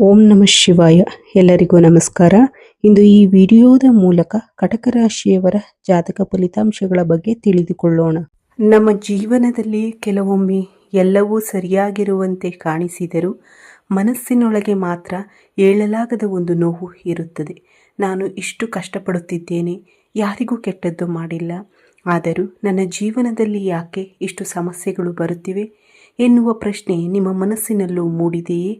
ಓಂ ನಮಃ ಶಿವಾಯ. ಎಲ್ಲರಿಗೂ ನಮಸ್ಕಾರ. ಇಂದು ಈ ವಿಡಿಯೋದ ಮೂಲಕ ಕಟಕ ರಾಶಿಯವರ ಜಾತಕ ಫಲಿತಾಂಶಗಳ ಬಗ್ಗೆ ತಿಳಿದುಕೊಳ್ಳೋಣ. ನಮ್ಮ ಜೀವನದಲ್ಲಿ ಕೆಲವೊಮ್ಮೆ ಎಲ್ಲವೂ ಸರಿಯಾಗಿರುವಂತೆ ಕಾಣಿಸಿದರೂ ಮನಸ್ಸಿನೊಳಗೆ ಮಾತ್ರ ಏಳಲಾಗದ ಒಂದು ನೋವು ಇರುತ್ತದೆ. ನಾನು ಇಷ್ಟು ಕಷ್ಟಪಡುತ್ತಿದ್ದೇನೆ, ಯಾರಿಗೂ ಕೆಟ್ಟದ್ದು ಮಾಡಿಲ್ಲ, ಆದರೂ ನನ್ನ ಜೀವನದಲ್ಲಿ ಯಾಕೆ ಇಷ್ಟು ಸಮಸ್ಯೆಗಳು ಬರುತ್ತಿವೆ ಎನ್ನುವ ಪ್ರಶ್ನೆ ನಿಮ್ಮ ಮನಸ್ಸಿನಲ್ಲೂ ಮೂಡಿದೆಯೇ?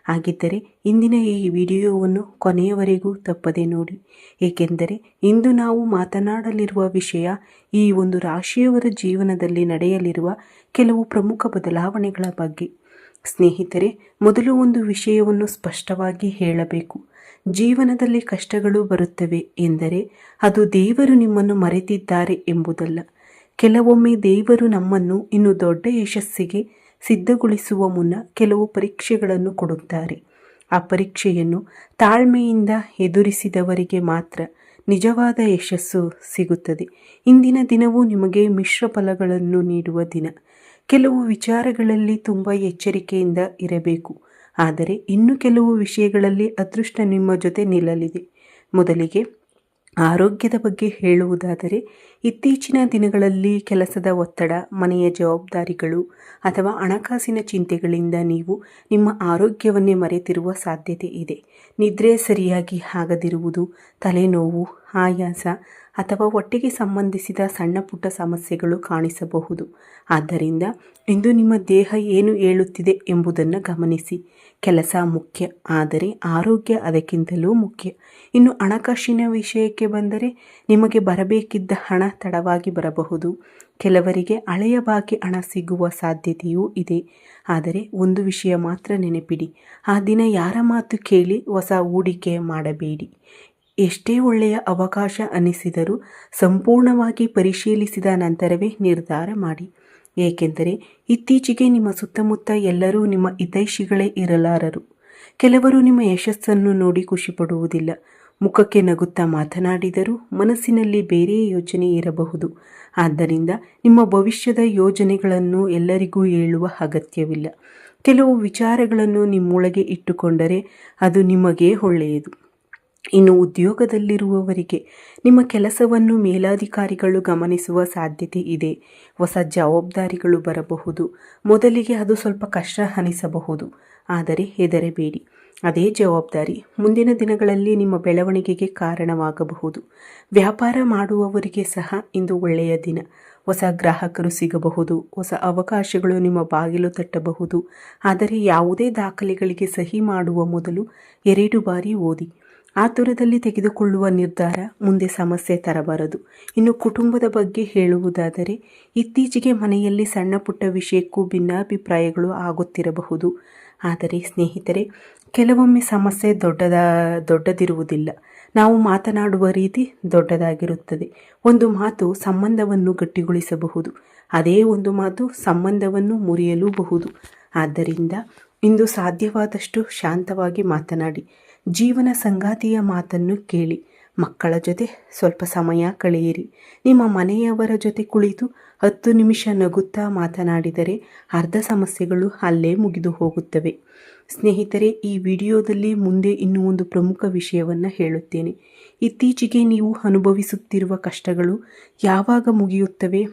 ಹಾಗಿದ್ದರೆ ಇಂದಿನ ಈ ವಿಡಿಯೋವನ್ನು ಕೊನೆಯವರೆಗೂ ತಪ್ಪದೆ ನೋಡಿ, ಏಕೆಂದರೆ ಇಂದು ನಾವು ಮಾತನಾಡಲಿರುವ ವಿಷಯ ಈ ಒಂದು ರಾಶಿಯವರ ಜೀವನದಲ್ಲಿ ನಡೆಯಲಿರುವ ಕೆಲವು ಪ್ರಮುಖ ಬದಲಾವಣೆಗಳ ಬಗ್ಗೆ. ಸ್ನೇಹಿತರೆ, ಮೊದಲು ಒಂದು ವಿಷಯವನ್ನು ಸ್ಪಷ್ಟವಾಗಿ ಹೇಳಬೇಕು. ಜೀವನದಲ್ಲಿ ಕಷ್ಟಗಳು ಬರುತ್ತವೆ ಎಂದರೆ ಅದು ದೇವರು ನಿಮ್ಮನ್ನು ಮರೆತಿದ್ದಾರೆ ಎಂಬುದಲ್ಲ. ಕೆಲವೊಮ್ಮೆ ದೇವರು ನಮ್ಮನ್ನು ಇನ್ನು ದೊಡ್ಡ ಯಶಸ್ಸಿಗೆ ಸಿದ್ಧಗೊಳಿಸುವ ಮುನ್ನ ಕೆಲವು ಪರೀಕ್ಷೆಗಳನ್ನು ಕೊಡುತ್ತಾರೆ. ಆ ಪರೀಕ್ಷೆಯನ್ನು ತಾಳ್ಮೆಯಿಂದ ಎದುರಿಸಿದವರಿಗೆ ಮಾತ್ರ ನಿಜವಾದ ಯಶಸ್ಸು ಸಿಗುತ್ತದೆ. ಇಂದಿನ ದಿನವೂ ನಿಮಗೆ ಮಿಶ್ರ ಫಲಗಳನ್ನು ನೀಡುವ ದಿನ. ಕೆಲವು ವಿಚಾರಗಳಲ್ಲಿ ತುಂಬ ಎಚ್ಚರಿಕೆಯಿಂದ ಇರಬೇಕು, ಆದರೆ ಇನ್ನು ಕೆಲವು ವಿಷಯಗಳಲ್ಲಿ ಅದೃಷ್ಟ ನಿಮ್ಮ ಜೊತೆ ನಿಲ್ಲಲಿದೆ. ಮೊದಲಿಗೆ ಆರೋಗ್ಯದ ಬಗ್ಗೆ ಹೇಳುವುದಾದರೆ, ಇತ್ತೀಚಿನ ದಿನಗಳಲ್ಲಿ ಕೆಲಸದ ಒತ್ತಡ, ಮನೆಯ ಜವಾಬ್ದಾರಿಗಳು ಅಥವಾ ಹಣಕಾಸಿನ ಚಿಂತೆಗಳಿಂದ ನೀವು ನಿಮ್ಮ ಆರೋಗ್ಯವನ್ನೇ ಮರೆತಿರುವ ಸಾಧ್ಯತೆ ಇದೆ. ನಿದ್ರೆ ಸರಿಯಾಗಿ ಆಗದಿರುವುದು, ತಲೆನೋವು, ಆಯಾಸ ಅಥವಾ ಹೊಟ್ಟೆಗೆ ಸಂಬಂಧಿಸಿದ ಸಣ್ಣ ಪುಟ್ಟ ಸಮಸ್ಯೆಗಳು ಕಾಣಿಸಬಹುದು. ಆದ್ದರಿಂದ ಇಂದು ನಿಮ್ಮ ದೇಹ ಏನು ಹೇಳುತ್ತಿದೆ ಎಂಬುದನ್ನು ಗಮನಿಸಿ. ಕೆಲಸ ಮುಖ್ಯ, ಆದರೆ ಆರೋಗ್ಯ ಅದಕ್ಕಿಂತಲೂ ಮುಖ್ಯ. ಇನ್ನು ಹಣಕಾಸಿನ ವಿಷಯಕ್ಕೆ ಬಂದರೆ, ನಿಮಗೆ ಬರಬೇಕಿದ್ದ ಹಣ ತಡವಾಗಿ ಬರಬಹುದು. ಕೆಲವರಿಗೆ ಹಳೆಯ ಬಾಕಿ ಹಣ ಸಿಗುವ ಸಾಧ್ಯತೆಯೂ ಇದೆ. ಆದರೆ ಒಂದು ವಿಷಯ ಮಾತ್ರ ನೆನಪಿಡಿ, ಆ ದಿನ ಯಾರ ಮಾತು ಕೇಳಿ ಹೊಸ ಹೂಡಿಕೆ ಮಾಡಬೇಡಿ. ಎಷ್ಟೇ ಒಳ್ಳೆಯ ಅವಕಾಶ ಅನಿಸಿದರೂ ಸಂಪೂರ್ಣವಾಗಿ ಪರಿಶೀಲಿಸಿದ ನಂತರವೇ ನಿರ್ಧಾರ ಮಾಡಿ. ಏಕೆಂದರೆ ಇತ್ತೀಚೆಗೆ ನಿಮ್ಮ ಸುತ್ತಮುತ್ತ ಎಲ್ಲರೂ ನಿಮ್ಮ ಹಿತೈಷಿಗಳೇ ಇರಲಾರರು. ಕೆಲವರು ನಿಮ್ಮ ಯಶಸ್ಸನ್ನು ನೋಡಿ ಖುಷಿಪಡುವುದಿಲ್ಲ. ಮುಖಕ್ಕೆ ನಗುತ್ತಾ ಮಾತನಾಡಿದರೂ ಮನಸ್ಸಿನಲ್ಲಿ ಬೇರೆ ಯೋಚನೆ ಇರಬಹುದು. ಆದ್ದರಿಂದ ನಿಮ್ಮ ಭವಿಷ್ಯದ ಯೋಜನೆಗಳನ್ನು ಎಲ್ಲರಿಗೂ ಹೇಳುವ ಅಗತ್ಯವಿಲ್ಲ. ಕೆಲವು ವಿಚಾರಗಳನ್ನು ನಿಮ್ಮೊಳಗೆ ಇಟ್ಟುಕೊಂಡರೆ ಅದು ನಿಮಗೇ ಒಳ್ಳೆಯದು. ಇನ್ನು ಉದ್ಯೋಗದಲ್ಲಿರುವವರಿಗೆ ನಿಮ್ಮ ಕೆಲಸವನ್ನು ಮೇಲಾಧಿಕಾರಿಗಳು ಗಮನಿಸುವ ಸಾಧ್ಯತೆ ಇದೆ. ಹೊಸ ಜವಾಬ್ದಾರಿಗಳು ಬರಬಹುದು. ಮೊದಲಿಗೆ ಅದು ಸ್ವಲ್ಪ ಕಷ್ಟ ಅನಿಸಬಹುದು, ಆದರೆ ಹೆದರಬೇಡಿ. ಅದೇ ಜವಾಬ್ದಾರಿ ಮುಂದಿನ ದಿನಗಳಲ್ಲಿ ನಿಮ್ಮ ಬೆಳವಣಿಗೆಗೆ ಕಾರಣವಾಗಬಹುದು. ವ್ಯಾಪಾರ ಮಾಡುವವರಿಗೆ ಸಹ ಇಂದು ಒಳ್ಳೆಯ ದಿನ. ಹೊಸ ಗ್ರಾಹಕರು ಸಿಗಬಹುದು, ಹೊಸ ಅವಕಾಶಗಳು ನಿಮ್ಮ ಬಾಗಿಲು ತಟ್ಟಬಹುದು. ಆದರೆ ಯಾವುದೇ ದಾಖಲೆಗಳಿಗೆ ಸಹಿ ಮಾಡುವ ಮೊದಲು 2 ಬಾರಿ ಓದಿ. ಆತುರದಲ್ಲಿ ತೆಗೆದುಕೊಳ್ಳುವ ನಿರ್ಧಾರ ಮುಂದೆ ಸಮಸ್ಯೆ ತರಬಾರದು. ಇನ್ನು ಕುಟುಂಬದ ಬಗ್ಗೆ ಹೇಳುವುದಾದರೆ, ಇತ್ತೀಚೆಗೆ ಮನೆಯಲ್ಲಿ ಸಣ್ಣ ಪುಟ್ಟ ವಿಷಯಕ್ಕೂ ಭಿನ್ನಾಭಿಪ್ರಾಯಗಳು ಆಗುತ್ತಿರಬಹುದು. ಆದರೆ ಸ್ನೇಹಿತರೆ, ಕೆಲವೊಮ್ಮೆ ಸಮಸ್ಯೆ ದೊಡ್ಡದಿರುವುದಿಲ್ಲ, ನಾವು ಮಾತನಾಡುವ ರೀತಿ ದೊಡ್ಡದಾಗಿರುತ್ತದೆ. ಒಂದು ಮಾತು ಸಂಬಂಧವನ್ನು ಗಟ್ಟಿಗೊಳಿಸಬಹುದು, ಅದೇ ಒಂದು ಮಾತು ಸಂಬಂಧವನ್ನು ಮುರಿಯಲೂಬಹುದು. ಆದ್ದರಿಂದ ಇಂದು ಸಾಧ್ಯವಾದಷ್ಟು ಶಾಂತವಾಗಿ ಮಾತನಾಡಿ. ಜೀವನ ಸಂಗಾತಿಯ ಮಾತನ್ನು ಕೇಳಿ. ಮಕ್ಕಳ ಜೊತೆ ಸ್ವಲ್ಪ ಸಮಯ ಕಳೆಯಿರಿ. ನಿಮ್ಮ ಮನೆಯವರ ಜೊತೆ ಕುಳಿತು 10 ನಿಮಿಷ ನಗುತ್ತಾ ಮಾತನಾಡಿದರೆ ಅರ್ಧ ಸಮಸ್ಯೆಗಳು ಅಲ್ಲೇ ಮುಗಿದು ಹೋಗುತ್ತವೆ. ಸ್ನೇಹಿತರೆ, ಈ ವಿಡಿಯೋದಲ್ಲಿ ಮುಂದೆ ಇನ್ನೂ ಒಂದು ಪ್ರಮುಖ ವಿಷಯವನ್ನು ಹೇಳುತ್ತೇನೆ. ಇತ್ತೀಚೆಗೆ ನೀವು ಅನುಭವಿಸುತ್ತಿರುವ ಕಷ್ಟಗಳು ಯಾವಾಗ ಮುಗಿಯುತ್ತವೆ?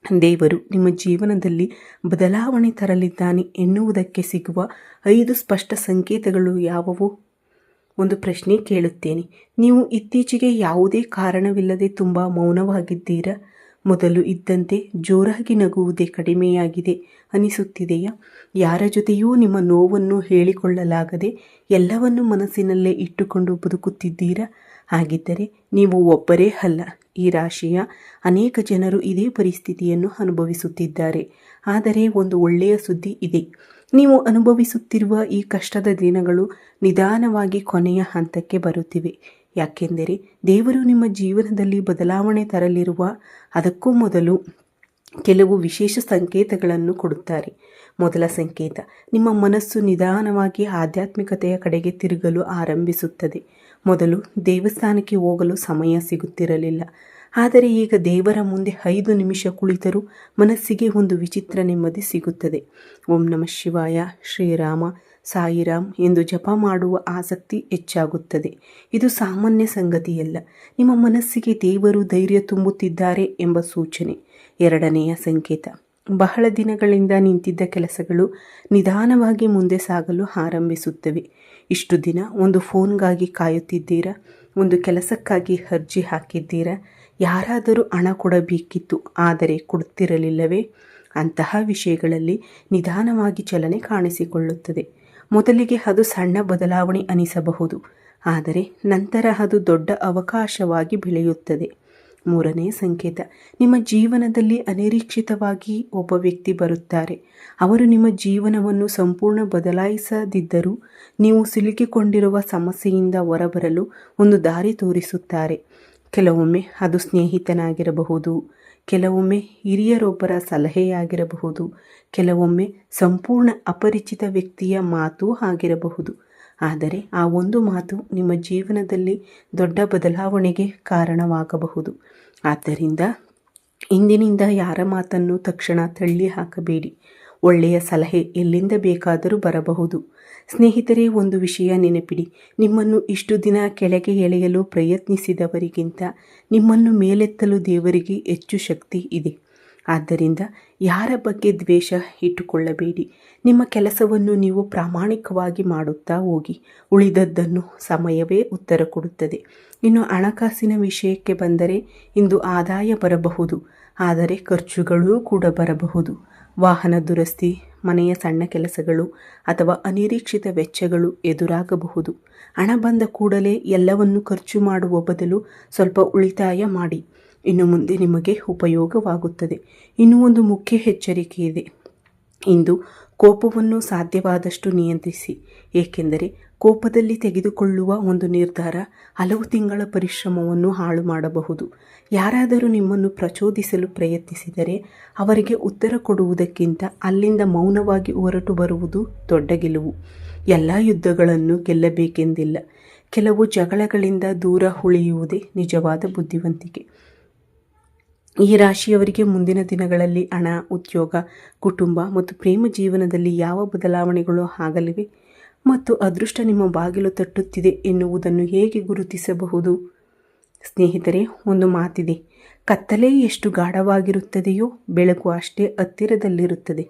ದೇವರು ನಿಮ್ಮ ಜೀವನದಲ್ಲಿ ಬದಲಾವಣೆ ತರಲಿದ್ದಾನೆ ಎನ್ನುವುದಕ್ಕೆ ಸಿಗುವ 5 ಸ್ಪಷ್ಟ ಸಂಕೇತಗಳು ಯಾವುವು? ಒಂದು ಪ್ರಶ್ನೆ ಕೇಳುತ್ತೇನೆ. ನೀವು ಇತ್ತೀಚೆಗೆ ಯಾವುದೇ ಕಾರಣವಿಲ್ಲದೆ ತುಂಬ ಮೌನವಾಗಿದ್ದೀರಾ? ಮೊದಲು ಇದ್ದಂತೆ ಜೋರಾಗಿ ನಗುವುದೇ ಕಡಿಮೆಯಾಗಿದೆ ಅನಿಸುತ್ತಿದೆಯಾ? ಯಾರ ಜೊತೆಯೂ ನಿಮ್ಮ ನೋವನ್ನು ಹೇಳಿಕೊಳ್ಳಲಾಗದೆ ಎಲ್ಲವನ್ನು ಮನಸ್ಸಿನಲ್ಲೇ ಇಟ್ಟುಕೊಂಡು ಬದುಕುತ್ತಿದ್ದೀರಾ? ಹಾಗಿದ್ದರೆ ನೀವು ಒಬ್ಬರೇ ಅಲ್ಲ, ಈ ರಾಶಿಯ ಅನೇಕ ಜನರು ಇದೇ ಪರಿಸ್ಥಿತಿಯನ್ನು ಅನುಭವಿಸುತ್ತಿದ್ದಾರೆ. ಆದರೆ ಒಂದು ಒಳ್ಳೆಯ ಸುದ್ದಿ ಇದೆ. ನೀವು ಅನುಭವಿಸುತ್ತಿರುವ ಈ ಕಷ್ಟದ ದಿನಗಳು ನಿಧಾನವಾಗಿ ಕೊನೆಯ ಹಂತಕ್ಕೆ ಬರುತ್ತಿವೆ. ಯಾಕೆಂದರೆ ದೇವರು ನಿಮ್ಮ ಜೀವನದಲ್ಲಿ ಬದಲಾವಣೆ ತರಲಿರುವ ಅದಕ್ಕೂ ಮೊದಲು ಕೆಲವು ವಿಶೇಷ ಸಂಕೇತಗಳನ್ನು ಕೊಡುತ್ತಾರೆ. ಮೊದಲ ಸಂಕೇತ, ನಿಮ್ಮ ಮನಸ್ಸು ನಿಧಾನವಾಗಿ ಆಧ್ಯಾತ್ಮಿಕತೆಯ ಕಡೆಗೆ ತಿರುಗಲು ಆರಂಭಿಸುತ್ತದೆ. ಮೊದಲು ದೇವಸ್ಥಾನಕ್ಕೆ ಹೋಗಲು ಸಮಯ ಸಿಗುತ್ತಿರಲಿಲ್ಲ, ಆದರೆ ಈಗ ದೇವರ ಮುಂದೆ 5 ನಿಮಿಷ ಕುಳಿತರೂ ಮನಸ್ಸಿಗೆ ಒಂದು ವಿಚಿತ್ರ ನೆಮ್ಮದಿ ಸಿಗುತ್ತದೆ. ಓಂ ನಮಃ ಶಿವಾಯ. ಶ್ರೀರಾಮ ಸಾಯಿರಾಮ್ ಎಂದು ಜಪ ಮಾಡುವ ಆಸಕ್ತಿ ಹೆಚ್ಚಾಗುತ್ತದೆ. ಇದು ಸಾಮಾನ್ಯ ಸಂಗತಿಯಲ್ಲ. ನಿಮ್ಮ ಮನಸ್ಸಿಗೆ ದೇವರು ಧೈರ್ಯ ತುಂಬುತ್ತಿದ್ದಾರೆ ಎಂಬ ಸೂಚನೆ. ಎರಡನೆಯ ಸಂಕೇತ, ಬಹಳ ದಿನಗಳಿಂದ ನಿಂತಿದ್ದ ಕೆಲಸಗಳು ನಿಧಾನವಾಗಿ ಮುಂದೆ ಸಾಗಲು ಆರಂಭಿಸುತ್ತವೆ. ಇಷ್ಟು ದಿನ ಒಂದು ಫೋನ್ಗಾಗಿ ಕಾಯುತ್ತಿದ್ದೀರಾ, ಒಂದು ಕೆಲಸಕ್ಕಾಗಿ ಅರ್ಜಿ ಹಾಕಿದ್ದೀರಾ, ಯಾರಾದರೂ ಹಣ ಕೊಡಬೇಕಿತ್ತು ಆದರೆ ಕೊಡುತ್ತಿರಲಿಲ್ಲವೇ? ಅಂತಹ ವಿಷಯಗಳಲ್ಲಿ ನಿಧಾನವಾಗಿ ಚಲನೆ ಕಾಣಿಸಿಕೊಳ್ಳುತ್ತದೆ. ಮೊದಲಿಗೆ ಅದು ಸಣ್ಣ ಬದಲಾವಣೆ ಅನಿಸಬಹುದು, ಆದರೆ ನಂತರ ಅದು ದೊಡ್ಡ ಅವಕಾಶವಾಗಿ ಬೆಳೆಯುತ್ತದೆ. ಮೂರನೇ ಸಂಕೇತ, ನಿಮ್ಮ ಜೀವನದಲ್ಲಿ ಅನಿರೀಕ್ಷಿತವಾಗಿ ಒಬ್ಬ ವ್ಯಕ್ತಿ ಬರುತ್ತಾರೆ. ಅವರು ನಿಮ್ಮ ಜೀವನವನ್ನು ಸಂಪೂರ್ಣ ಬದಲಾಯಿಸದಿದ್ದರೂ ನೀವು ಸಿಲುಕಿಕೊಂಡಿರುವ ಸಮಸ್ಯೆಯಿಂದ ಹೊರಬರಲು ಒಂದು ದಾರಿ ತೋರಿಸುತ್ತಾರೆ. ಕೆಲವೊಮ್ಮೆ ಅದು ಸ್ನೇಹಿತನಾಗಿರಬಹುದು, ಕೆಲವೊಮ್ಮೆ ಹಿರಿಯರೊಬ್ಬರ ಸಲಹೆಯಾಗಿರಬಹುದು, ಕೆಲವೊಮ್ಮೆ ಸಂಪೂರ್ಣ ಅಪರಿಚಿತ ವ್ಯಕ್ತಿಯ ಮಾತು ಆಗಿರಬಹುದು. ಆದರೆ ಆ ಒಂದು ಮಾತು ನಿಮ್ಮ ಜೀವನದಲ್ಲಿ ದೊಡ್ಡ ಬದಲಾವಣೆಗೆ ಕಾರಣವಾಗಬಹುದು. ಆದ್ದರಿಂದ ಇಂದಿನಿಂದ ಯಾರ ಮಾತನ್ನು ತಕ್ಷಣ ತಳ್ಳಿ ಹಾಕಬೇಡಿ. ಒಳ್ಳೆಯ ಸಲಹೆ ಎಲ್ಲಿಂದ ಬೇಕಾದರೂ ಬರಬಹುದು. ಸ್ನೇಹಿತರೇ, ಒಂದು ವಿಷಯ ನೆನಪಿಡಿ, ನಿಮ್ಮನ್ನು ಇಷ್ಟು ದಿನ ಕೆಳಗೆ ಎಳೆಯಲು ಪ್ರಯತ್ನಿಸಿದವರಿಗಿಂತ ನಿಮ್ಮನ್ನು ಮೇಲೆತ್ತಲು ದೇವರಿಗೆ ಹೆಚ್ಚು ಶಕ್ತಿ ಇದೆ. ಆದ್ದರಿಂದ ಯಾರ ಬಗ್ಗೆ ದ್ವೇಷ ಇಟ್ಟುಕೊಳ್ಳಬೇಡಿ. ನಿಮ್ಮ ಕೆಲಸವನ್ನು ನೀವು ಪ್ರಾಮಾಣಿಕವಾಗಿ ಮಾಡುತ್ತಾ ಹೋಗಿ. ಉಳಿದದ್ದನ್ನು ಸಮಯವೇ ಉತ್ತರ ಕೊಡುತ್ತದೆ. ಇನ್ನು ಹಣಕಾಸಿನ ವಿಷಯಕ್ಕೆ ಬಂದರೆ, ಇಂದು ಆದಾಯ ಬರಬಹುದು, ಆದರೆ ಖರ್ಚುಗಳೂ ಕೂಡ ಬರಬಹುದು. ವಾಹನ ದುರಸ್ತಿ, ಮನೆಯ ಸಣ್ಣ ಕೆಲಸಗಳು ಅಥವಾ ಅನಿರೀಕ್ಷಿತ ವೆಚ್ಚಗಳು ಎದುರಾಗಬಹುದು. ಹಣ ಬಂದ ಕೂಡಲೇ ಎಲ್ಲವನ್ನು ಖರ್ಚು ಮಾಡುವ ಬದಲು ಸ್ವಲ್ಪ ಉಳಿತಾಯ ಮಾಡಿ. ಇನ್ನು ಮುಂದೆ ನಿಮಗೆ ಉಪಯೋಗವಾಗುತ್ತದೆ. ಇನ್ನೂ ಒಂದು ಮುಖ್ಯ ಎಚ್ಚರಿಕೆ ಇದೆ. ಇಂದು ಕೋಪವನ್ನು ಸಾಧ್ಯವಾದಷ್ಟು ನಿಯಂತ್ರಿಸಿ, ಏಕೆಂದರೆ ಕೋಪದಲ್ಲಿ ತೆಗೆದುಕೊಳ್ಳುವ ಒಂದು ನಿರ್ಧಾರ ಹಲವು ತಿಂಗಳ ಪರಿಶ್ರಮವನ್ನು ಹಾಳು ಮಾಡಬಹುದು. ಯಾರಾದರೂ ನಿಮ್ಮನ್ನು ಪ್ರಚೋದಿಸಲು ಪ್ರಯತ್ನಿಸಿದರೆ ಅವರಿಗೆ ಉತ್ತರ ಕೊಡುವುದಕ್ಕಿಂತ ಅಲ್ಲಿಂದ ಮೌನವಾಗಿ ಹೊರಟು ಬರುವುದು ದೊಡ್ಡ ಗೆಲುವು. ಎಲ್ಲ ಯುದ್ಧಗಳನ್ನು ಗೆಲ್ಲಬೇಕೆಂದಿಲ್ಲ. ಕೆಲವು ಜಗಳಗಳಿಂದ ದೂರ ಉಳಿಯುವುದೇ ನಿಜವಾದ ಬುದ್ಧಿವಂತಿಕೆ. ಈ ರಾಶಿಯವರಿಗೆ ಮುಂದಿನ ದಿನಗಳಲ್ಲಿ ಹಣ, ಉದ್ಯೋಗ, ಕುಟುಂಬ ಮತ್ತು ಪ್ರೇಮ ಜೀವನದಲ್ಲಿ ಯಾವ ಬದಲಾವಣೆಗಳು ಆಗಲಿವೆ ಮತ್ತು ಅದೃಷ್ಟ ನಿಮ್ಮ ಬಾಗಿಲು ತಟ್ಟುತ್ತಿದೆ ಎನ್ನುವುದನ್ನು ಹೇಗೆ ಗುರುತಿಸಬಹುದು? ಸ್ನೇಹಿತರೆ, ಒಂದು ಮಾತಿದೆ, ಕತ್ತಲೆ ಎಷ್ಟು ಗಾಢವಾಗಿರುತ್ತದೆಯೋ ಬೆಳಕು ಅಷ್ಟೇ ಹತ್ತಿರದಲ್ಲಿರುತ್ತದೆ.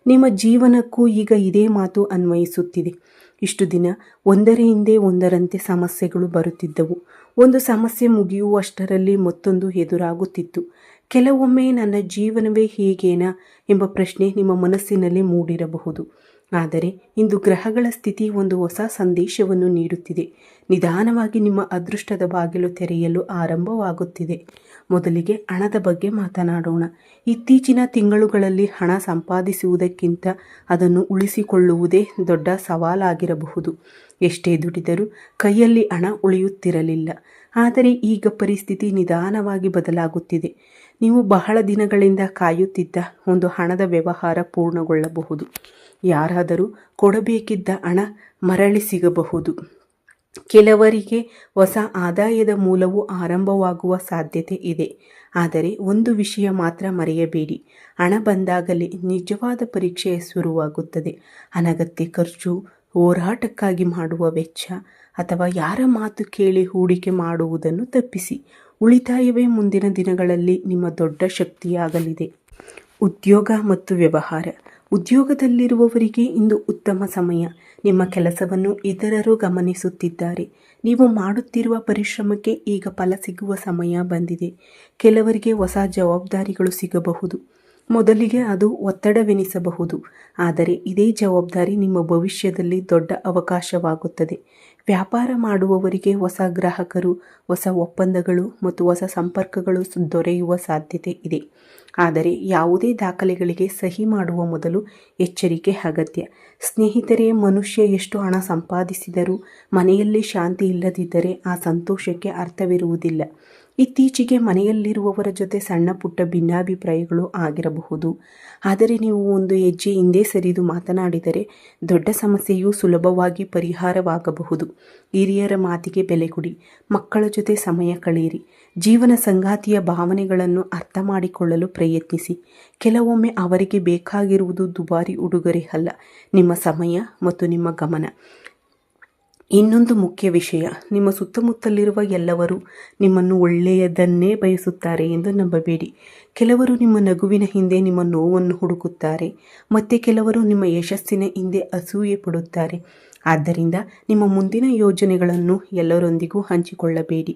ನಿಮ್ಮ ಜೀವನಕ್ಕೂ ಈಗ ಇದೇ ಮಾತು ಅನ್ವಯಿಸುತ್ತಿದೆ. ಇಷ್ಟು ದಿನ ಒಂದರ ಹಿಂದೆ ಒಂದರಂತೆ ಸಮಸ್ಯೆಗಳು ಬರುತ್ತಿದ್ದವು. ಒಂದು ಸಮಸ್ಯೆ ಮುಗಿಯುವಷ್ಟರಲ್ಲಿ ಮತ್ತೊಂದು ಎದುರಾಗುತ್ತಿತ್ತು. ಕೆಲವೊಮ್ಮೆ ನನ್ನ ಜೀವನವೇ ಹೀಗೇನಾ ಎಂಬ ಪ್ರಶ್ನೆ ನಿಮ್ಮ ಮನಸ್ಸಿನಲ್ಲಿ ಮೂಡಿರಬಹುದು. ಆದರೆ ಇಂದು ಗ್ರಹಗಳ ಸ್ಥಿತಿ ಒಂದು ಹೊಸ ಸಂದೇಶವನ್ನು ನೀಡುತ್ತಿದೆ. ನಿಧಾನವಾಗಿ ನಿಮ್ಮ ಅದೃಷ್ಟದ ಬಾಗಿಲು ತೆರೆಯಲು ಆರಂಭವಾಗುತ್ತಿದೆ. ಮೊದಲಿಗೆ ಹಣದ ಬಗ್ಗೆ ಮಾತನಾಡೋಣ. ಇತ್ತೀಚಿನ ತಿಂಗಳುಗಳಲ್ಲಿ ಹಣ ಸಂಪಾದಿಸುವುದಕ್ಕಿಂತ ಅದನ್ನು ಉಳಿಸಿಕೊಳ್ಳುವುದೇ ದೊಡ್ಡ ಸವಾಲಾಗಿರಬಹುದು. ಎಷ್ಟೇ ದುಡಿದರೂ ಕೈಯಲ್ಲಿ ಹಣ ಉಳಿಯುತ್ತಿರಲಿಲ್ಲ. ಆದರೆ ಈಗ ಪರಿಸ್ಥಿತಿ ನಿಧಾನವಾಗಿ ಬದಲಾಗುತ್ತಿದೆ. ನೀವು ಬಹಳ ದಿನಗಳಿಂದ ಕಾಯುತ್ತಿದ್ದ ಒಂದು ಹಣದ ವ್ಯವಹಾರ ಪೂರ್ಣಗೊಳ್ಳಬಹುದು. ಯಾರಾದರೂ ಕೊಡಬೇಕಿದ್ದ ಹಣ ಮರಳಿ ಸಿಗಬಹುದು. ಕೆಲವರಿಗೆ ಹೊಸ ಆದಾಯದ ಮೂಲವು ಆರಂಭವಾಗುವ ಸಾಧ್ಯತೆ ಇದೆ. ಆದರೆ ಒಂದು ವಿಷಯ ಮಾತ್ರ ಮರೆಯಬೇಡಿ, ಹಣ ಬಂದಾಗಲೇ ನಿಜವಾದ ಪರೀಕ್ಷೆ ಶುರುವಾಗುತ್ತದೆ. ಅನಗತ್ಯ ಖರ್ಚು, ಹೋರಾಟಕ್ಕಾಗಿ ಮಾಡುವ ವೆಚ್ಚ ಅಥವಾ ಯಾರ ಮಾತು ಕೇಳಿ ಹೂಡಿಕೆ ಮಾಡುವುದನ್ನು ತಪ್ಪಿಸಿ. ಉಳಿತಾಯವೇ ಮುಂದಿನ ದಿನಗಳಲ್ಲಿ ನಿಮ್ಮ ದೊಡ್ಡ ಶಕ್ತಿಯಾಗಲಿದೆ. ಉದ್ಯೋಗ ಮತ್ತು ವ್ಯವಹಾರ. ಉದ್ಯೋಗದಲ್ಲಿರುವವರಿಗೆ ಇಂದು ಉತ್ತಮ ಸಮಯ. ನಿಮ್ಮ ಕೆಲಸವನ್ನು ಇತರರು ಗಮನಿಸುತ್ತಿದ್ದಾರೆ. ನೀವು ಮಾಡುತ್ತಿರುವ ಪರಿಶ್ರಮಕ್ಕೆ ಈಗ ಫಲ ಸಿಗುವ ಸಮಯ ಬಂದಿದೆ. ಕೆಲವರಿಗೆ ಹೊಸ ಜವಾಬ್ದಾರಿಗಳು ಸಿಗಬಹುದು. ಮೊದಲಿಗೆ ಅದು ಒತ್ತಡವೆನಿಸಬಹುದು, ಆದರೆ ಇದೇ ಜವಾಬ್ದಾರಿ ನಿಮ್ಮ ಭವಿಷ್ಯದಲ್ಲಿ ದೊಡ್ಡ ಅವಕಾಶವಾಗುತ್ತದೆ. ವ್ಯಾಪಾರ ಮಾಡುವವರಿಗೆ ಹೊಸ ಗ್ರಾಹಕರು, ಹೊಸ ಒಪ್ಪಂದಗಳು ಮತ್ತು ಹೊಸ ಸಂಪರ್ಕಗಳು ದೊರೆಯುವ ಸಾಧ್ಯತೆ ಇದೆ. ಆದರೆ ಯಾವುದೇ ದಾಖಲೆಗಳಿಗೆ ಸಹಿ ಮಾಡುವ ಮೊದಲು ಎಚ್ಚರಿಕೆ ಅಗತ್ಯ. ಸ್ನೇಹಿತರೆ, ಮನುಷ್ಯ ಎಷ್ಟು ಹಣ ಸಂಪಾದಿಸಿದರೂ ಮನೆಯಲ್ಲಿ ಶಾಂತಿ ಇಲ್ಲದಿದ್ದರೆ ಆ ಸಂತೋಷಕ್ಕೆ ಅರ್ಥವಿರುವುದಿಲ್ಲ. ಇತ್ತೀಚೆಗೆ ಮನೆಯಲ್ಲಿರುವವರ ಜೊತೆ ಸಣ್ಣ ಪುಟ್ಟ ಭಿನ್ನಾಭಿಪ್ರಾಯಗಳು ಆಗಿರಬಹುದು. ಆದರೆ ನೀವು ಒಂದು ಹೆಜ್ಜೆ ಹಿಂದೆ ಸರಿದು ಮಾತನಾಡಿದರೆ ದೊಡ್ಡ ಸಮಸ್ಯೆಯು ಸುಲಭವಾಗಿ ಪರಿಹಾರವಾಗಬಹುದು. ಹಿರಿಯರ ಮಾತಿಗೆ ಬೆಲೆ ಕೊಡಿ. ಮಕ್ಕಳ ಜೊತೆ ಸಮಯ ಕಳೆಯಿರಿ. ಜೀವನ ಸಂಗಾತಿಯ ಭಾವನೆಗಳನ್ನು ಅರ್ಥ ಮಾಡಿಕೊಳ್ಳಲು ಪ್ರಯತ್ನಿಸಿ. ಕೆಲವೊಮ್ಮೆ ಅವರಿಗೆ ಬೇಕಾಗಿರುವುದು ದುಬಾರಿ ಉಡುಗೊರೆ ಅಲ್ಲ, ನಿಮ್ಮ ಸಮಯ ಮತ್ತು ನಿಮ್ಮ ಗಮನ. ಇನ್ನೊಂದು ಮುಖ್ಯ ವಿಷಯ, ನಿಮ್ಮ ಸುತ್ತಮುತ್ತಲಿರುವ ಎಲ್ಲರೂ ನಿಮ್ಮನ್ನು ಒಳ್ಳೆಯದನ್ನೇ ಬಯಸುತ್ತಾರೆ ಎಂದು ನಂಬಬೇಡಿ. ಕೆಲವರು ನಿಮ್ಮ ನಗುವಿನ ಹಿಂದೆ ನಿಮ್ಮ ನೋವನ್ನು ಹುಡುಕುತ್ತಾರೆ, ಮತ್ತೆ ಕೆಲವರು ನಿಮ್ಮ ಯಶಸ್ಸಿನ ಹಿಂದೆ ಅಸೂಯೆ ಪಡುತ್ತಾರೆ. ಆದ್ದರಿಂದ ನಿಮ್ಮ ಮುಂದಿನ ಯೋಜನೆಗಳನ್ನು ಎಲ್ಲರೊಂದಿಗೂ ಹಂಚಿಕೊಳ್ಳಬೇಡಿ.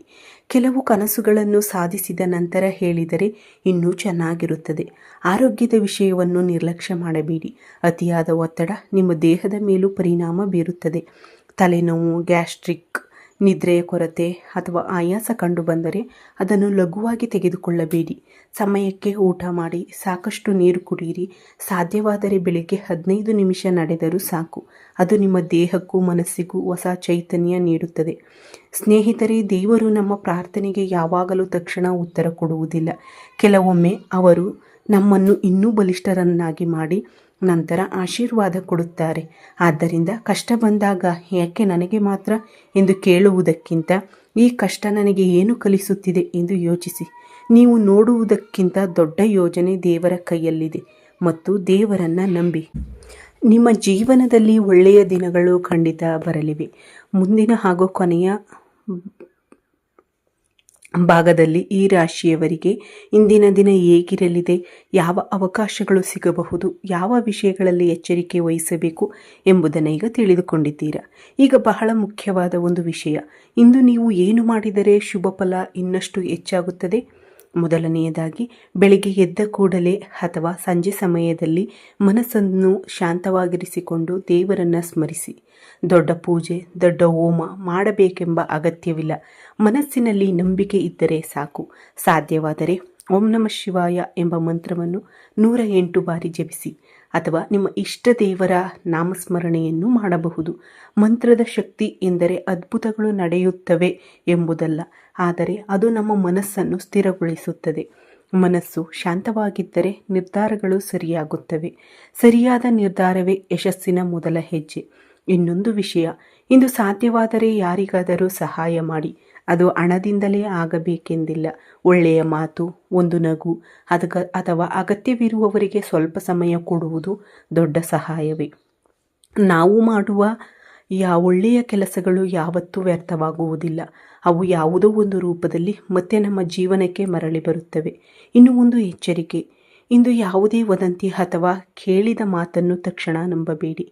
ಕೆಲವು ಕನಸುಗಳನ್ನು ಸಾಧಿಸಿದ ನಂತರ ಹೇಳಿದರೆ ಇನ್ನೂ ಚೆನ್ನಾಗಿರುತ್ತದೆ. ಆರೋಗ್ಯದ ವಿಷಯವನ್ನು ನಿರ್ಲಕ್ಷ್ಯ ಮಾಡಬೇಡಿ. ಅತಿಯಾದ ಒತ್ತಡ ನಿಮ್ಮ ದೇಹದ ಮೇಲೂ ಪರಿಣಾಮ ಬೀರುತ್ತದೆ. ತಲೆನೋವು, ಗ್ಯಾಸ್ಟ್ರಿಕ್, ನಿದ್ರೆಯ ಕೊರತೆ ಅಥವಾ ಆಯಾಸ ಕಂಡುಬಂದರೆ ಅದನ್ನು ಲಘುವಾಗಿ ತೆಗೆದುಕೊಳ್ಳಬೇಡಿ. ಸಮಯಕ್ಕೆ ಊಟ ಮಾಡಿ, ಸಾಕಷ್ಟು ನೀರು ಕುಡಿಯಿರಿ. ಸಾಧ್ಯವಾದರೆ ಬೆಳಿಗ್ಗೆ 15 ನಿಮಿಷ ನಡೆದರೂ ಸಾಕು. ಅದು ನಿಮ್ಮ ದೇಹಕ್ಕೂ ಮನಸ್ಸಿಗೂ ಹೊಸ ಚೈತನ್ಯ ನೀಡುತ್ತದೆ. ಸ್ನೇಹಿತರೆ, ದೇವರು ನಮ್ಮ ಪ್ರಾರ್ಥನೆಗೆ ಯಾವಾಗಲೂ ತಕ್ಷಣ ಉತ್ತರ ಕೊಡುವುದಿಲ್ಲ. ಕೆಲವೊಮ್ಮೆ ಅವರು ನಮ್ಮನ್ನು ಇನ್ನೂ ಬಲಿಷ್ಠರನ್ನಾಗಿ ಮಾಡಿ ನಂತರ ಆಶೀರ್ವಾದ ಕೊಡುತ್ತಾರೆ. ಆದ್ದರಿಂದ ಕಷ್ಟ ಬಂದಾಗ ಯಾಕೆ ನನಗೆ ಮಾತ್ರ ಎಂದು ಕೇಳುವುದಕ್ಕಿಂತ ಈ ಕಷ್ಟ ನನಗೆ ಏನು ಕಲಿಸುತ್ತಿದೆ ಎಂದು ಯೋಚಿಸಿ. ನೀವು ನೋಡುವುದಕ್ಕಿಂತ ದೊಡ್ಡ ಯೋಜನೆ ದೇವರ ಕೈಯಲ್ಲಿದೆ ಮತ್ತು ದೇವರನ್ನು ನಂಬಿ. ನಿಮ್ಮ ಜೀವನದಲ್ಲಿ ಒಳ್ಳೆಯ ದಿನಗಳು ಖಂಡಿತ ಬರಲಿವೆ. ಮುಂದಿನ ಹಾಗೂ ಕೊನೆಯ ಭಾಗದಲ್ಲಿ ಈ ರಾಶಿಯವರಿಗೆ ಇಂದಿನ ದಿನ ಹೇಗಿರಲಿದೆ, ಯಾವ ಅವಕಾಶಗಳು ಸಿಗಬಹುದು, ಯಾವ ವಿಷಯಗಳಲ್ಲಿ ಎಚ್ಚರಿಕೆ ವಹಿಸಬೇಕು ಎಂಬುದನ್ನು ಈಗ ತಿಳಿದುಕೊಂಡಿದ್ದೀರಾ. ಈಗ ಬಹಳ ಮುಖ್ಯವಾದ ಒಂದು ವಿಷಯ, ಇಂದು ನೀವು ಏನು ಮಾಡಿದರೆ ಶುಭ ಫಲ ಇನ್ನಷ್ಟು ಹೆಚ್ಚಾಗುತ್ತದೆ. ಮೊದಲನೆಯದಾಗಿ, ಬೆಳಿಗ್ಗೆ ಎದ್ದ ಕೂಡಲೇ ಅಥವಾ ಸಂಜೆ ಸಮಯದಲ್ಲಿ ಮನಸ್ಸನ್ನು ಶಾಂತವಾಗಿರಿಸಿಕೊಂಡು ದೇವರನ್ನು ಸ್ಮರಿಸಿ. ದೊಡ್ಡ ಪೂಜೆ, ದೊಡ್ಡ ಹೋಮ ಮಾಡಬೇಕೆಂಬ ಅಗತ್ಯವಿಲ್ಲ. ಮನಸ್ಸಿನಲ್ಲಿ ನಂಬಿಕೆ ಇದ್ದರೆ ಸಾಕು. ಸಾಧ್ಯವಾದರೆ ಓಂ ನಮಃ ಶಿವಾಯ ಎಂಬ ಮಂತ್ರವನ್ನು 108 ಬಾರಿ ಜಪಿಸಿ ಅಥವಾ ನಿಮ್ಮ ಇಷ್ಟ ದೇವರ ನಾಮಸ್ಮರಣೆಯನ್ನು ಮಾಡಬಹುದು. ಮಂತ್ರದ ಶಕ್ತಿ ಎಂದರೆ ಅದ್ಭುತಗಳು ನಡೆಯುತ್ತವೆ ಎಂಬುದಲ್ಲ, ಆದರೆ ಅದು ನಮ್ಮ ಮನಸ್ಸನ್ನು ಸ್ಥಿರಗೊಳಿಸುತ್ತದೆ. ಮನಸ್ಸು ಶಾಂತವಾಗಿದ್ದರೆ ನಿರ್ಧಾರಗಳು ಸರಿಯಾಗುತ್ತವೆ. ಸರಿಯಾದ ನಿರ್ಧಾರವೇ ಯಶಸ್ಸಿನ ಮೊದಲ ಹೆಜ್ಜೆ. ಇನ್ನೊಂದು ವಿಷಯ, ಇಂದು ಸಾಧ್ಯವಾದರೆ ಯಾರಿಗಾದರೂ ಸಹಾಯ ಮಾಡಿ. ಅದು ಹಣದಿಂದಲೇ ಆಗಬೇಕೆಂದಿಲ್ಲ. ಒಳ್ಳೆಯ ಮಾತು, ಒಂದು ನಗು ಅಥವಾ ಅಗತ್ಯವಿರುವವರಿಗೆ ಸ್ವಲ್ಪ ಸಮಯ ಕೊಡುವುದು ದೊಡ್ಡ ಸಹಾಯವೇ. ನಾವು ಮಾಡುವ ಒಳ್ಳೆಯ ಕೆಲಸಗಳು ಯಾವತ್ತೂ ವ್ಯರ್ಥವಾಗುವುದಿಲ್ಲ. ಅವು ಯಾವುದೋ ಒಂದು ರೂಪದಲ್ಲಿ ಮತ್ತೆ ನಮ್ಮ ಜೀವನಕ್ಕೆ ಮರಳಿ ಬರುತ್ತವೆ. ಇನ್ನು ಒಂದು ಎಚ್ಚರಿಕೆ, ಇಂದು ಯಾವುದೇ ವದಂತಿ ಅಥವಾ ಕೇಳಿದ ಮಾತನ್ನು ತಕ್ಷಣ ನಂಬಬೇಡಿ.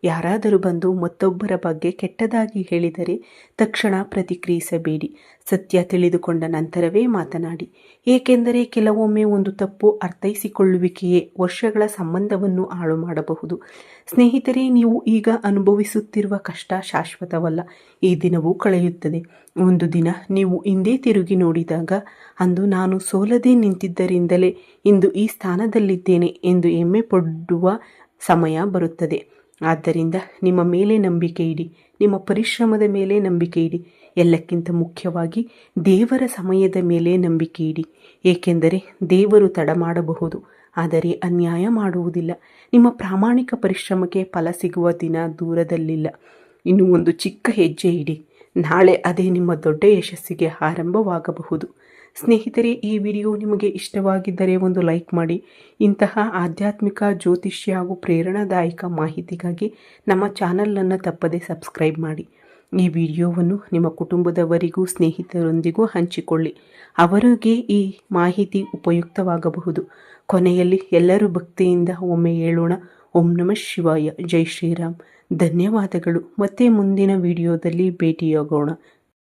ಯಾರಾದರೂ ಬಂದು ಮತ್ತೊಬ್ಬರ ಬಗ್ಗೆ ಕೆಟ್ಟದಾಗಿ ಹೇಳಿದರೆ ತಕ್ಷಣ ಪ್ರತಿಕ್ರಿಯಿಸಬೇಡಿ. ಸತ್ಯ ತಿಳಿದುಕೊಂಡ ನಂತರವೇ ಮಾತನಾಡಿ. ಏಕೆಂದರೆ ಕೆಲವೊಮ್ಮೆ ಒಂದು ತಪ್ಪು ಅರ್ಥೈಸಿಕೊಳ್ಳುವಿಕೆಯೇ ವರ್ಷಗಳ ಸಂಬಂಧವನ್ನು ಹಾಳು ಮಾಡಬಹುದು. ಸ್ನೇಹಿತರೆ, ನೀವು ಈಗ ಅನುಭವಿಸುತ್ತಿರುವ ಕಷ್ಟ ಶಾಶ್ವತವಲ್ಲ. ಈ ದಿನವೂ ಕಳೆಯುತ್ತದೆ. ಒಂದು ದಿನ ನೀವು ಹಿಂದೆ ತಿರುಗಿ ನೋಡಿದಾಗ ಅಂದು ನಾನು ಸೋಲದೆ ನಿಂತಿದ್ದರಿಂದಲೇ ಇಂದು ಈ ಸ್ಥಾನದಲ್ಲಿದ್ದೇನೆ ಎಂದು ಹೆಮ್ಮೆ ಪಡುವ ಸಮಯ ಬರುತ್ತದೆ. ಆದ್ದರಿಂದ ನಿಮ್ಮ ಮೇಲೆ ನಂಬಿಕೆ ಇಡಿ. ನಿಮ್ಮ ಪರಿಶ್ರಮದ ಮೇಲೆ ನಂಬಿಕೆ ಇಡಿ. ಎಲ್ಲಕ್ಕಿಂತ ಮುಖ್ಯವಾಗಿ ದೇವರ ಸಮಯದ ಮೇಲೆ ನಂಬಿಕೆ ಇಡಿ. ಏಕೆಂದರೆ ದೇವರು ತಡ ಮಾಡಬಹುದು, ಆದರೆ ಅನ್ಯಾಯ ಮಾಡುವುದಿಲ್ಲ. ನಿಮ್ಮ ಪ್ರಾಮಾಣಿಕ ಪರಿಶ್ರಮಕ್ಕೆ ಫಲ ಸಿಗುವ ದಿನ ದೂರದಲ್ಲಿಲ್ಲ. ಇನ್ನು ಒಂದು ಚಿಕ್ಕ ಹೆಜ್ಜೆ ಇಡಿ. ನಾಳೆ ಅದೇ ನಿಮ್ಮ ದೊಡ್ಡ ಯಶಸ್ಸಿಗೆ ಆರಂಭವಾಗಬಹುದು. ಸ್ನೇಹಿತರೆ, ಈ ವಿಡಿಯೋ ನಿಮಗೆ ಇಷ್ಟವಾಗಿದ್ದರೆ ಒಂದು ಲೈಕ್ ಮಾಡಿ. ಇಂತಹ ಆಧ್ಯಾತ್ಮಿಕ, ಜ್ಯೋತಿಷ್ಯ ಹಾಗೂ ಪ್ರೇರಣಾದಾಯಕ ಮಾಹಿತಿಗಾಗಿ ನಮ್ಮ ಚಾನಲನ್ನು ತಪ್ಪದೇ ಸಬ್ಸ್ಕ್ರೈಬ್ ಮಾಡಿ. ಈ ವಿಡಿಯೋವನ್ನು ನಿಮ್ಮ ಕುಟುಂಬದವರಿಗೂ ಸ್ನೇಹಿತರೊಂದಿಗೂ ಹಂಚಿಕೊಳ್ಳಿ. ಅವರಿಗೆ ಈ ಮಾಹಿತಿ ಉಪಯುಕ್ತವಾಗಬಹುದು. ಕೊನೆಯಲ್ಲಿ ಎಲ್ಲರೂ ಭಕ್ತಿಯಿಂದ ಒಮ್ಮೆ ಹೇಳೋಣ, ಓಂ ನಮಃ ಶಿವಾಯ, ಜೈ ಶ್ರೀರಾಮ್. ಧನ್ಯವಾದಗಳು. ಮತ್ತೆ ಮುಂದಿನ ವಿಡಿಯೋದಲ್ಲಿ ಭೇಟಿಯಾಗೋಣ.